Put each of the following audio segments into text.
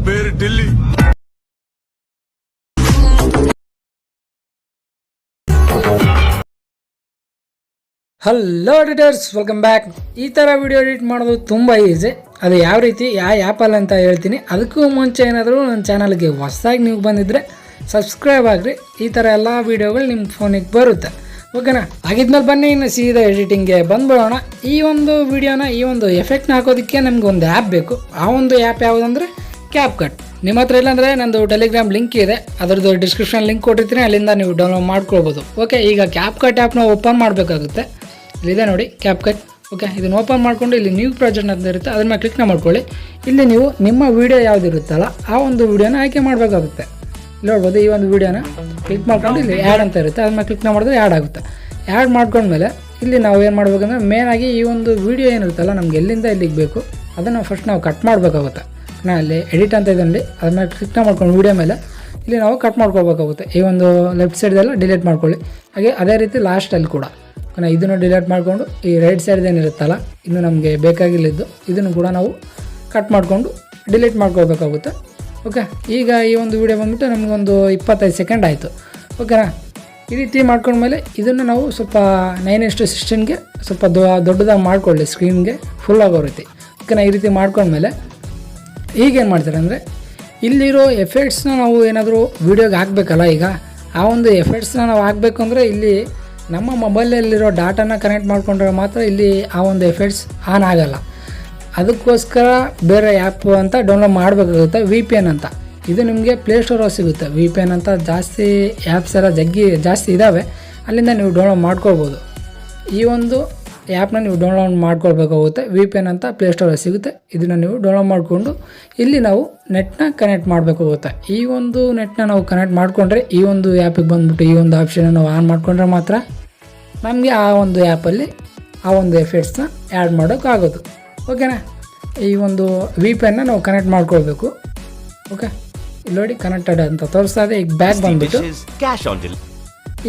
పేరు Delhi. Hello editors, welcome back. ಈ ಥರ ವಿಡಿಯೋ ಎಡಿಟ್ ಮಾಡೋದು ತುಂಬ ಈಸಿ. ಅದು ಯಾವ ರೀತಿ ಯಾವ ಆ್ಯಪಲ್ಲಿ ಅಂತ ಹೇಳ್ತೀನಿ. ಅದಕ್ಕೂ ಮುಂಚೆ ಏನಾದರೂ ನನ್ನ ಚಾನಲ್ಗೆ ಹೊಸದಾಗಿ ನೀವು ಬಂದಿದ್ದರೆ ಸಬ್ಸ್ಕ್ರೈಬ್ ಆಗಿರಿ. ಈ ಥರ ಎಲ್ಲ ವೀಡಿಯೋಗಳು ನಿಮ್ಮ ಫೋನಿಗೆ ಬರುತ್ತೆ. ಓಕೆನಾ? ಆಗಿದ್ಮೇಲೆ ಬನ್ನಿ ಇನ್ನು ಸೀದಾ ಎಡಿಟಿಂಗ್ಗೆ ಬಂದ್ಬಿಡೋಣ. ಈ ಒಂದು ವಿಡಿಯೋನ ಈ ಒಂದು ಎಫೆಕ್ಟ್ನ ಹಾಕೋದಕ್ಕೆ ನಮ್ಗೆ ಒಂದು ಆ್ಯಪ್ ಬೇಕು. ಆ ಒಂದು ಆ್ಯಪ್ ಯಾವುದಂದರೆ ಕ್ಯಾಪ್ಕಟ್. ನಿಮ್ಮ ಹತ್ರ ಇಲ್ಲಾಂದರೆ ನಂದು ಟೆಲಿಗ್ರಾಮ್ ಲಿಂಕ್ ಇದೆ, ಅದರದ್ದು ಡಿಸ್ಕ್ರಿಪ್ಷನ್ ಲಿಂಕ್ ಕೊಟ್ಟಿರ್ತೀನಿ, ಅಲ್ಲಿಂದ ನೀವು ಡೌನ್ಲೋಡ್ ಮಾಡ್ಕೊಳ್ಬೋದು. ಓಕೆ, ಈಗ ಕ್ಯಾಪ್ಕಟ್ ಆ್ಯಪ್ನ ಓಪನ್ ಮಾಡಬೇಕಾಗುತ್ತೆ. ಇಲ್ಲಿದೆ ನೋಡಿ ಕ್ಯಾಪ್ಕಟ್. ಓಕೆ, ಇದನ್ನು ಓಪನ್ ಮಾಡಿಕೊಂಡು ಇಲ್ಲಿ ನ್ಯೂ ಪ್ರಾಜೆಕ್ಟ್ ಅಂತ ಇರುತ್ತೆ, ಅದ್ರ ಮೇಲೆ ಕ್ಲಿಕ್ನ ಮಾಡ್ಕೊಳ್ಳಿ. ಇಲ್ಲಿ ನೀವು ನಿಮ್ಮ ವೀಡಿಯೋ ಯಾವುದಿರುತ್ತಲ್ಲ ಆ ಒಂದು ವೀಡಿಯೋನ ಆಯ್ಕೆ ಮಾಡಬೇಕಾಗುತ್ತೆ. ಇಲ್ಲಿ ನೋಡ್ಬೋದು, ಈ ಒಂದು ವೀಡಿಯೋನ ಕ್ಲಿಕ್ ಮಾಡ್ಕೊಂಡು ಇಲ್ಲಿ ಆ್ಯಡ್ ಅಂತ ಇರುತ್ತೆ, ಅದ್ರ ಮೇಲೆ ಕ್ಲಿಕ್ನ ಮಾಡಿದ್ರೆ ಆ್ಯಡ್ ಆಗುತ್ತೆ. ಆ್ಯಡ್ ಮಾಡ್ಕೊಂಡ್ಮೇಲೆ ಇಲ್ಲಿ ನಾವು ಏನು ಮಾಡಬೇಕಂದ್ರೆ ಮೇನಾಗಿ ಈ ಒಂದು ವೀಡಿಯೋ ಏನಿರುತ್ತಲ್ಲ ನಮ್ಗೆ ಎಲ್ಲಿಂದ ಇಲ್ಲಿಗೆ ಬೇಕು ಅದನ್ನು ಫಸ್ಟ್ ನಾವು ಕಟ್ ಮಾಡಬೇಕಾಗುತ್ತೆ. ನಾ ಅಲ್ಲಿ ಎಡಿಟ್ ಅಂತ ಇದೆ ನೋಡಿ, ಅದ್ರ ಮೇಲೆ ಕ್ಲಿಕ್ನ ಮಾಡ್ಕೊಂಡು ವೀಡಿಯೋ ಮೇಲೆ ಇಲ್ಲಿ ನಾವು ಕಟ್ ಮಾಡ್ಕೊಳ್ಬೇಕಾಗುತ್ತೆ. ಈ ಒಂದು ಲೆಫ್ಟ್ ಸೈಡ್ದೆಲ್ಲ ಡಿಲೀಟ್ ಮಾಡ್ಕೊಳ್ಳಿ. ಹಾಗೆ ಅದೇ ರೀತಿ ಲಾಸ್ಟಲ್ಲಿ ಕೂಡ ಇದನ್ನು ಡಿಲೀಟ್ ಮಾಡಿಕೊಂಡು ಈ ರೈಟ್ ಸೈಡ್ದೇನಿರುತ್ತಲ್ಲ ಇನ್ನು ನಮಗೆ ಬೇಕಾಗಿಲ್ಲಿದ್ದು ಇದನ್ನು ಕೂಡ ನಾವು ಕಟ್ ಮಾಡಿಕೊಂಡು ಡಿಲೀಟ್ ಮಾಡ್ಕೊಳ್ಬೇಕಾಗುತ್ತೆ. ಓಕೆ, ಈಗ ಈ ಒಂದು ವಿಡಿಯೋ ಬಂದುಬಿಟ್ಟು ನಮಗೊಂದು 25 ಸೆಕೆಂಡ್ ಆಯಿತು. ಓಕೆನಾ? ಈ ರೀತಿ ಮಾಡ್ಕೊಂಡ್ಮೇಲೆ ಇದನ್ನು ನಾವು ಸ್ವಲ್ಪ 9:16ಗೆ ಸ್ವಲ್ಪ ದೊಡ್ಡದಾಗಿ ಮಾಡ್ಕೊಳ್ಳಿ, ಸ್ಕ್ರೀನ್ಗೆ ಫುಲ್ ಆಗೋ ರೀತಿ. ಓಕೆನಾ? ಈ ರೀತಿ ಮಾಡ್ಕೊಂಡ್ಮೇಲೆ ಈಗೇನು ಮಾಡ್ತಾರೆ ಅಂದರೆ ಇಲ್ಲಿರೋ ಎಫೆಕ್ಟ್ಸ್ನ ನಾವು ಏನಾದರೂ ವೀಡಿಯೋಗೆ ಹಾಕಬೇಕಲ್ಲ. ಈಗ ಆ ಒಂದು ಎಫೆಕ್ಟ್ಸ್ನ ನಾವು ಹಾಕಬೇಕು ಅಂದರೆ ಇಲ್ಲಿ ನಮ್ಮ ಮೊಬೈಲಲ್ಲಿರೋ ಡಾಟಾನ ಕನೆಕ್ಟ್ ಮಾಡಿಕೊಂಡ್ರೆ ಮಾತ್ರ ಇಲ್ಲಿ ಆ ಒಂದು ಎಫೆಕ್ಟ್ಸ್ ಆನ್ ಆಗಲ್ಲ. ಅದಕ್ಕೋಸ್ಕರ ಬೇರೆ ಆ್ಯಪ್ ಅಂತ ಡೌನ್ಲೋಡ್ ಮಾಡಬೇಕಾಗುತ್ತೆ, VPN ಅಂತ. ಇದು ನಿಮಗೆ ಪ್ಲೇಸ್ಟೋರಲ್ಲಿ ಸಿಗುತ್ತೆ. VPN ಅಂತ ಜಾಸ್ತಿ ಆ್ಯಪ್ಸ್ ಎಲ್ಲ ಜಾಸ್ತಿ ಇದ್ದಾವೆ, ಅಲ್ಲಿಂದ ನೀವು ಡೌನ್ಲೋಡ್ ಮಾಡ್ಕೊಳ್ಬೋದು. ಈ ಒಂದು ಆ್ಯಪ್ನ ನೀವು ಡೌನ್ಲೋಡ್ ಮಾಡ್ಕೊಳ್ಬೇಕಾಗುತ್ತೆ. VPN ಅಂತ ಪ್ಲೇಸ್ಟೋರಲ್ಲಿ ಸಿಗುತ್ತೆ. ಇದನ್ನು ನೀವು ಡೌನ್ಲೋಡ್ ಮಾಡಿಕೊಂಡು ಇಲ್ಲಿ ನಾವು ನೆಟ್ನ ಕನೆಕ್ಟ್ ಮಾಡಬೇಕಾಗುತ್ತೆ. ಈ ಒಂದು ನೆಟ್ನ ನಾವು ಕನೆಕ್ಟ್ ಮಾಡಿಕೊಂಡ್ರೆ ಈ ಒಂದು ಆ್ಯಪಿಗೆ ಬಂದುಬಿಟ್ಟು ಈ ಒಂದು ಆಪ್ಷನ್ ನಾವು ಆನ್ ಮಾಡಿಕೊಂಡ್ರೆ ಮಾತ್ರ ನಮಗೆ ಆ ಒಂದು ಆ್ಯಪಲ್ಲಿ ಆ ಒಂದು ಎಫೆಕ್ಟ್ಸ್ನ ಆ್ಯಡ್ ಮಾಡೋಕ್ಕಾಗೋದು. ಓಕೆನಾ? ಈ ಒಂದು VPNನ ನಾವು ಕನೆಕ್ಟ್ ಮಾಡ್ಕೊಳ್ಬೇಕು. ಓಕೆ, ಇಲ್ಲಿ ನೋಡಿ ಕನೆಕ್ಟೆಡ್ ಅಂತ ತೋರಿಸ್ತಾ ಇದೆ. ಈಗ ಬ್ಯಾಕ್ ಬಂದುಬಿಟ್ಟು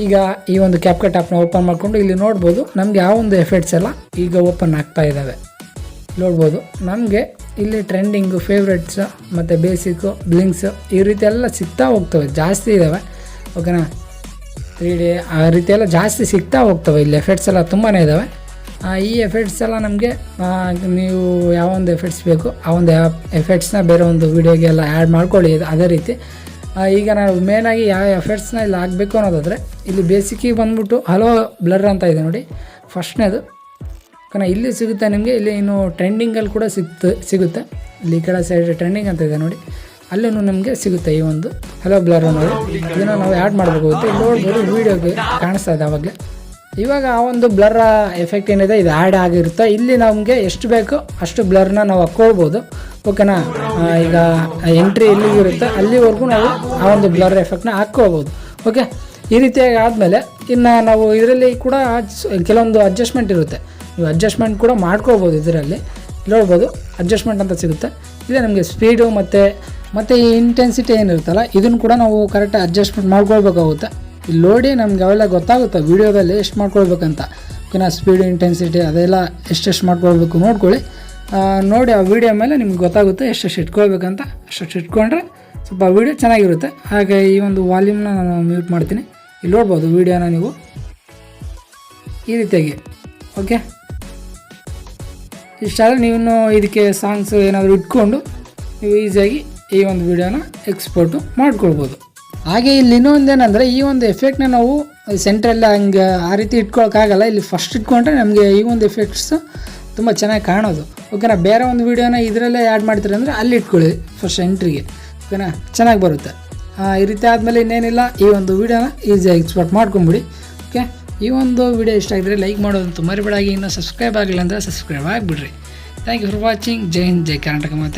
ಈಗ ಈ ಒಂದು ಕ್ಯಾಪ್ಕಟ್ ಆ್ಯಪ್ನ ಓಪನ್ ಮಾಡಿಕೊಂಡು ಇಲ್ಲಿ ನೋಡ್ಬೋದು ನಮಗೆ ಆ ಒಂದು ಎಫೆಕ್ಟ್ಸ್ ಎಲ್ಲ ಈಗ ಓಪನ್ ಆಗ್ತಾ ಇದ್ದಾವೆ. ನೋಡ್ಬೋದು ನಮಗೆ ಇಲ್ಲಿ ಟ್ರೆಂಡಿಂಗು, ಫೇವ್ರೆಟ್ಸ್ ಮತ್ತು ಬೇಸಿಕ್ಕು, ಬ್ಲಿಂಕ್ಸು ಈ ರೀತಿ ಎಲ್ಲ ಸಿಗ್ತಾ ಹೋಗ್ತವೆ, ಜಾಸ್ತಿ ಇದ್ದಾವೆ. ಓಕೆನಾ? 3D ಆ ರೀತಿ ಎಲ್ಲ ಜಾಸ್ತಿ ಸಿಗ್ತಾ ಹೋಗ್ತವೆ. ಇಲ್ಲಿ ಎಫೆಕ್ಟ್ಸ್ ಎಲ್ಲ ತುಂಬಾ ಇದ್ದಾವೆ. ಈ ಎಫೆಕ್ಟ್ಸ್ ಎಲ್ಲ ನಮಗೆ ನೀವು ಯಾವ ಒಂದು ಎಫೆಕ್ಟ್ಸ್ ಬೇಕು ಆ ಒಂದು ಎಫೆಕ್ಟ್ಸ್ನ ಬೇರೆ ಒಂದು ವೀಡಿಯೋಗೆಲ್ಲ ಆ್ಯಡ್ ಮಾಡ್ಕೊಳ್ಳಿ. ಅದೇ ರೀತಿ ಈಗ ನಾವು ಮೇನಾಗಿ ಯಾವ ಎಫೆಕ್ಟ್ಸ್ನ ಇಲ್ಲಿ ಹಾಕಬೇಕು ಅನ್ನೋದಾದರೆ ಇಲ್ಲಿ ಬೇಸಿಕ್ಕಿಗೆ ಬಂದ್ಬಿಟ್ಟು ಹಲೋ ಬ್ಲರ್ ಅಂತ ಇದೆ ನೋಡಿ, ಫಸ್ಟ್ನೇದು. ಓಕೆನಾ? ಇಲ್ಲಿ ಸಿಗುತ್ತೆ ನಿಮಗೆ. ಇಲ್ಲಿ ಇನ್ನು ಟ್ರೆಂಡಿಂಗಲ್ಲಿ ಕೂಡ ಸಿಗುತ್ತೆ. ಇಲ್ಲಿ ಈ ಕಡೆ ಸೈಡ್ ಟ್ರೆಂಡಿಂಗ್ ಅಂತ ಇದೆ ನೋಡಿ, ಅಲ್ಲೂ ನಮಗೆ ಸಿಗುತ್ತೆ ಈ ಒಂದು ಹಲೋ ಬ್ಲರ್ ಅನ್ನೋದು. ಇದನ್ನು ನಾವು ಆ್ಯಡ್ ಮಾಡಬೇಕಾಗುತ್ತೆ. ಇಲ್ಲಿ ನೋಡ್ಬೋದು ವೀಡಿಯೋಗೆ ಕಾಣಿಸ್ತಾ ಇದೆ ಆವಾಗಲೇ. ಇವಾಗ ಆ ಒಂದು ಬ್ಲರ್ ಎಫೆಕ್ಟ್ ಏನಿದೆ ಇದು ಆ್ಯಡ್ ಆಗಿರುತ್ತೆ. ಇಲ್ಲಿ ನಮಗೆ ಎಷ್ಟು ಬೇಕೋ ಅಷ್ಟು ಬ್ಲರ್ನ ನಾವು ಹಾಕ್ಕೊಳ್ಬೋದು. ಓಕೆನಾ? ಈಗ ಎಂಟ್ರಿ ಎಲ್ಲಿಗಿರುತ್ತೆ ಅಲ್ಲಿವರೆಗೂ ನಾವು ಆ ಒಂದು ಬ್ಲರ್ ಎಫೆಕ್ಟ್ನ ಹಾಕ್ಕೊಳ್ಬೋದು. ಓಕೆ, ಈ ರೀತಿಯಾಗಿ ಆದಮೇಲೆ ಇನ್ನು ನಾವು ಇದರಲ್ಲಿ ಕೂಡ ಕೆಲವೊಂದು ಅಡ್ಜಸ್ಟ್ಮೆಂಟ್ ಇರುತ್ತೆ. ನೀವು ಅಡ್ಜಸ್ಟ್ಮೆಂಟ್ ಕೂಡ ಮಾಡ್ಕೊಳ್ಬೋದು. ಇದರಲ್ಲಿ ನೋಡ್ಬೋದು ಅಡ್ಜಸ್ಟ್ಮೆಂಟ್ ಅಂತ ಸಿಗುತ್ತೆ. ಇಲ್ಲೇ ನಮಗೆ ಸ್ಪೀಡು ಮತ್ತು ಈ ಇಂಟೆನ್ಸಿಟಿ ಏನಿರುತ್ತಲ್ಲ ಇದನ್ನು ಕೂಡ ನಾವು ಕರೆಕ್ಟಾಗಿ ಅಡ್ಜಸ್ಟ್ಮೆಂಟ್ ಮಾಡ್ಕೊಳ್ಬೇಕಾಗುತ್ತೆ. ಇಲ್ಲಿ ನೋಡಿ ನಮ್ಗೆ ಅವೆಲ್ಲ ಗೊತ್ತಾಗುತ್ತೆ ವೀಡಿಯೋದಲ್ಲಿ ಎಷ್ಟು ಮಾಡ್ಕೊಳ್ಬೇಕಂತ. ಓಕೆನಾ? ಸ್ಪೀಡು, ಇಂಟೆನ್ಸಿಟಿ ಅದೆಲ್ಲ ಎಷ್ಟೆಷ್ಟು ಮಾಡ್ಕೊಳ್ಬೇಕು ನೋಡ್ಕೊಳ್ಳಿ. ನೋಡಿ ಆ ವೀಡಿಯೋ ಮೇಲೆ ನಿಮ್ಗೆ ಗೊತ್ತಾಗುತ್ತೆ ಎಷ್ಟೆಷ್ಟು ಇಟ್ಕೊಳ್ಬೇಕಂತ. ಅಷ್ಟು ಇಟ್ಕೊಂಡ್ರೆ ಸ್ವಲ್ಪ ವೀಡಿಯೋ ಚೆನ್ನಾಗಿರುತ್ತೆ. ಹಾಗೆ ಈ ಒಂದು ವಾಲ್ಯೂಮ್ನ ನಾನು ಮ್ಯೂಟ್ ಮಾಡ್ತೀನಿ. ಇಲ್ಲಿ ನೋಡ್ಬೋದು ವೀಡಿಯೋನ ನೀವು ಈ ರೀತಿಯಾಗಿ. ಓಕೆ, ಇಷ್ಟಾದರೆ ನೀವು ಇದಕ್ಕೆ ಸಾಂಗ್ಸ್ ಏನಾದರೂ ಇಟ್ಕೊಂಡು ನೀವು ಈಸಿಯಾಗಿ ಈ ಒಂದು ವೀಡಿಯೋನ ಎಕ್ಸ್ಪೋರ್ಟು ಮಾಡ್ಕೊಳ್ಬೋದು. ಹಾಗೆ ಇಲ್ಲಿ ಇನ್ನೊಂದೇನೆಂದರೆ ಈ ಒಂದು ಎಫೆಕ್ಟ್ನ ನಾವು ಸೆಂಟ್ರಲ್ಲಿ ಹಂಗೆ ಆ ರೀತಿ ಇಟ್ಕೊಳಕ್ಕಾಗಲ್ಲ. ಇಲ್ಲಿ ಫಸ್ಟ್ ಇಟ್ಕೊಂಡ್ರೆ ನಮಗೆ ಈ ಒಂದು ಎಫೆಕ್ಟ್ಸ್ ತುಂಬ ಚೆನ್ನಾಗಿ ಕಾಣೋದು. ಓಕೆನಾ? ಬೇರೆ ಒಂದು ವೀಡಿಯೋನ ಇದರಲ್ಲೇ ಆ್ಯಡ್ ಮಾಡ್ತೀರಿ ಅಂದರೆ ಅಲ್ಲಿ ಇಟ್ಕೊಳ್ಳಿ ಫಸ್ಟ್ ಎಂಟ್ರಿಗೆ. ಓಕೆನಾ? ಚೆನ್ನಾಗಿ ಬರುತ್ತೆ. ಈ ರೀತಿ ಆದಮೇಲೆ ಇನ್ನೇನಿಲ್ಲ, ಈ ಒಂದು ವೀಡಿಯೋನ ಈಸಿಯಾಗಿ ಎಕ್ಸ್ಪೋರ್ಟ್ ಮಾಡ್ಕೊಂಬಿಡಿ. ಓಕೆ, ಈ ಒಂದು ವೀಡಿಯೋ ಇಷ್ಟ ಆಗಿದ್ರೆ ಲೈಕ್ ಮಾಡೋದಂತೂ ಮರಿಬೇಡಾಗಿ. ಇನ್ನೂ ಸಬ್ಸ್ಕ್ರೈಬ್ ಆಗಿಲ್ಲ ಅಂದರೆ ಸಬ್ಸ್ಕ್ರೈಬ್ ಆಗಿಬಿಡ್ರಿ. Thank you for watching. ಜೈ ಹಿಂದ್, ಜೈ ಕರ್ನಾಟಕ ಮಾತೆ.